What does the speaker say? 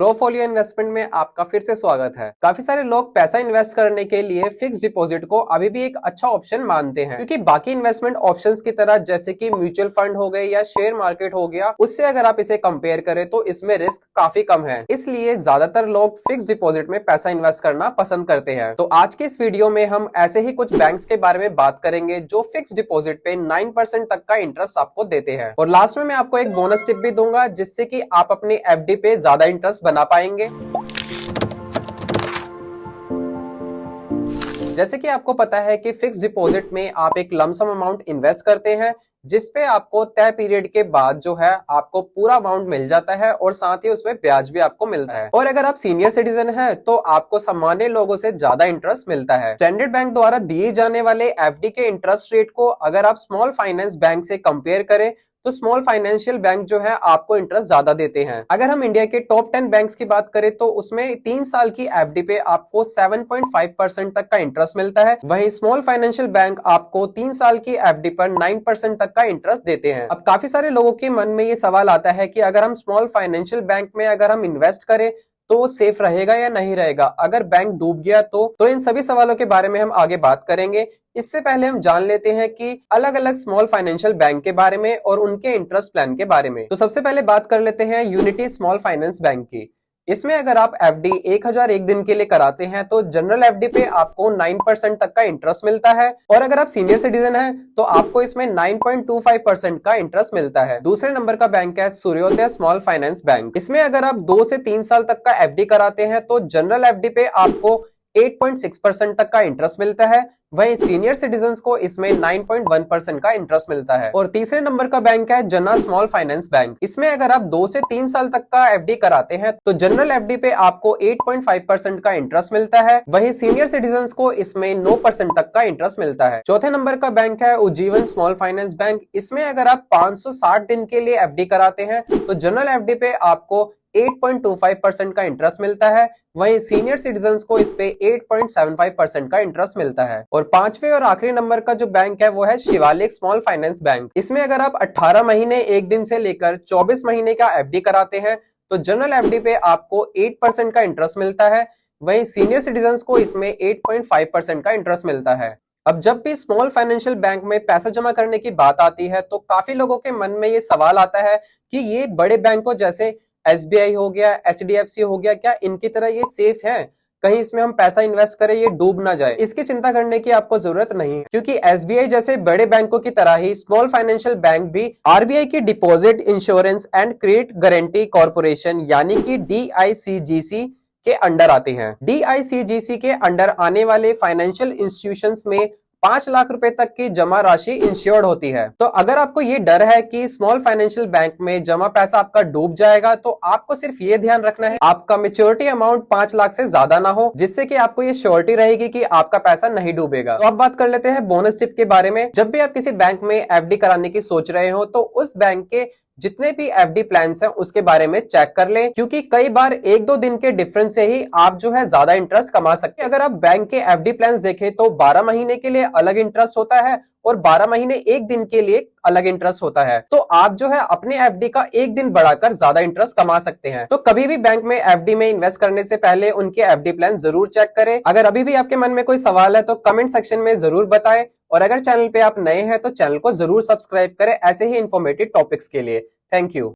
प्रोफोलियो investment में आपका फिर से स्वागत है। काफी सारे लोग पैसा इन्वेस्ट करने के लिए फिक्स डिपॉजिट को अभी भी एक अच्छा ऑप्शन मानते हैं, क्योंकि बाकी इन्वेस्टमेंट ऑप्शंस की तरह जैसे कि म्यूचुअल फंड हो गए या शेयर मार्केट हो गया, उससे अगर आप इसे कंपेयर करें तो इसमें रिस्क काफी कम है। इसलिए ज्यादातर लोग फिक्स डिपॉजिट में पैसा इन्वेस्ट करना पसंद करते हैं। तो आज के इस वीडियो में हम ऐसे ही कुछ बैंक्स के बारे में बात करेंगे जो फिक्स डिपॉजिट पे 9% तक का इंटरेस्ट आपको देते हैं। और लास्ट में मैं आपको एक बोनस टिप भी दूंगा जिससे कि आप अपनी एफडी पे ज्यादा इंटरेस्ट बना पाएंगे। जैसे कि आपको पता है कि फिक्स डिपॉजिट में आप एक लमसम अमाउंट इन्वेस्ट करते हैं, जिसपे आपको तय पीरियड के बाद जो है आपको पूरा अमाउंट मिल जाता है और साथ ही उसमें ब्याज भी आपको मिलता है। और अगर आप सीनियर सिटीजन हैं तो आपको सामान्य लोगों से ज्यादा इंटरेस्ट मिलता है। स्टैंडर्ड बैंक द्वारा दिए जाने वाले एफडी के इंटरेस्ट रेट को अगर आप स्मॉल फाइनेंस बैंक से कंपेयर करें तो स्मॉल फाइनेंशियल बैंक जो है आपको इंटरेस्ट ज्यादा देते हैं। अगर हम इंडिया के टॉप 10 बैंक्स की बात करें तो उसमें 3 साल की एफडी पे आपको 7.5% तक का इंटरेस्ट मिलता है। वहीं स्मॉल फाइनेंशियल बैंक आपको 3 साल की एफडी पर 9% तक का इंटरेस्ट देते हैं। अब काफी सारे लोगों के मन में ये सवाल आता है कि अगर हम स्मॉल फाइनेंशियल बैंक में अगर हम इन्वेस्ट करें तो वो सेफ रहेगा या नहीं रहेगा, अगर बैंक डूब गया तो इन सभी सवालों के बारे में हम आगे बात करेंगे। इससे पहले हम जान लेते हैं कि अलग अलग स्मॉल फाइनेंशियल बैंक के बारे में और उनके इंटरेस्ट प्लान के बारे में। तो सबसे पहले बात कर लेते हैं यूनिटी स्मॉल फाइनेंस बैंक की। इसमें अगर आप एफडी 1001 दिन के लिए कराते हैं तो जनरल एफडी पे आपको 9% तक का इंटरेस्ट मिलता है, और अगर आप सीनियर सिटीजन हैं तो आपको इसमें 9.25% का इंटरेस्ट मिलता है। दूसरे नंबर का बैंक है सूर्योदय स्मॉल फाइनेंस बैंक। इसमें अगर आप 2 से 3 साल तक का एफडी कराते हैं तो जनरल एफडी पे आपको 8.6% तक का इंटरेस्ट मिलता है। वहीं सीनियर सिटीजन्स को इसमें 9.1% का इंटरेस्ट मिलता है। और तीसरे नंबर का बैंक है जना स्मॉल फाइनेंस बैंक। इसमें अगर आप 2 से 3 साल तक का एफडी कराते हैं तो जनरल एफडी पे आपको 8.5% का इंटरेस्ट मिलता है। वहीं सीनियर सिटीजन्स को इसमें 9% तक का इंटरेस्ट मिलता है। चौथे नंबर का बैंक है उज्जीवन स्मॉल फाइनेंस बैंक। इसमें अगर आप 560 दिन के लिए एफडी कराते हैं तो जनरल एफडी पे आपको 8.25% का इंटरेस्ट मिलता है। वहीं सीनियर सिटीजन्स को इस पे 8.75% का इंटरेस्ट मिलता है। और पांचवे और आखिरी नंबर का जो बैंक है वो है शिवालिक स्मॉल फाइनेंस बैंक। इसमें अगर आप 18 महीने 1 दिन से लेकर 24 महीने का एफडी कराते हैं तो जनरल एफडी पे आपको 8% का इंटरेस्ट मिलता है। वहीं सीनियर सिटीजन्स को इसमें 8.5% का इंटरेस्ट मिलता है। अब जब भी स्मॉल फाइनेंशियल बैंक में पैसा जमा करने की बात आती है तो काफी लोगों के मन में ये सवाल आता है कि ये बड़े बैंकों जैसे एसबीआई हो गया, एचडीएफसी हो गया, क्या इनकी तरह ये सेफ है? कहीं इसमें हम पैसा इन्वेस्ट करें ये डूब ना जाए। इसकी चिंता करने की आपको जरूरत नहीं है, क्योंकि एसबीआई जैसे बड़े बैंकों की तरह ही स्मॉल फाइनेंशियल बैंक भी आरबीआई की deposit insurance and credit guarantee corporation यानी कि डीआईसीजीसी के अंडर आते हैं। डीआईसीजीसी के अंडर आने वाले फाइनेंशियल इंस्टीट्यूशंस में 5 लाख रुपए तक की जमा राशि इंश्योर्ड होती है। तो अगर आपको ये डर है कि स्मॉल फाइनेंशियल बैंक में जमा पैसा आपका डूब जाएगा तो आपको सिर्फ ये ध्यान रखना है आपका मेच्योरिटी अमाउंट 5 लाख से ज्यादा ना हो, जिससे कि आपको ये श्योरिटी रहेगी कि आपका पैसा नहीं डूबेगा। तो अब बात कर लेते हैं बोनस टिप के बारे में। जब भी आप किसी बैंक में एफडी कराने की सोच रहे हो तो उस बैंक के जितने भी एफडी प्लान्स हैं उसके बारे में चेक कर लें, क्योंकि कई बार 1-2 दिन के डिफरेंस से ही आप जो है ज्यादा इंटरेस्ट कमा सकते हैं। अगर आप बैंक के एफडी प्लान्स देखें तो 12 महीने के लिए अलग इंटरेस्ट होता है और 12 महीने 1 दिन के लिए अलग इंटरेस्ट होता है। तो आप जो है अपने एफडी का 1 दिन बढ़ाकर ज्यादा इंटरेस्ट कमा सकते हैं। तो कभी भी बैंक में एफडी में इन्वेस्ट करने से पहले उनके एफडी प्लान जरूर चेक करें। अगर अभी भी आपके मन में कोई सवाल है तो कमेंट सेक्शन में जरूर बताएं, और अगर चैनल पे आप नए हैं तो चैनल को जरूर सब्सक्राइब करें ऐसे ही इंफॉर्मेटिव टॉपिक्स के लिए। Thank you.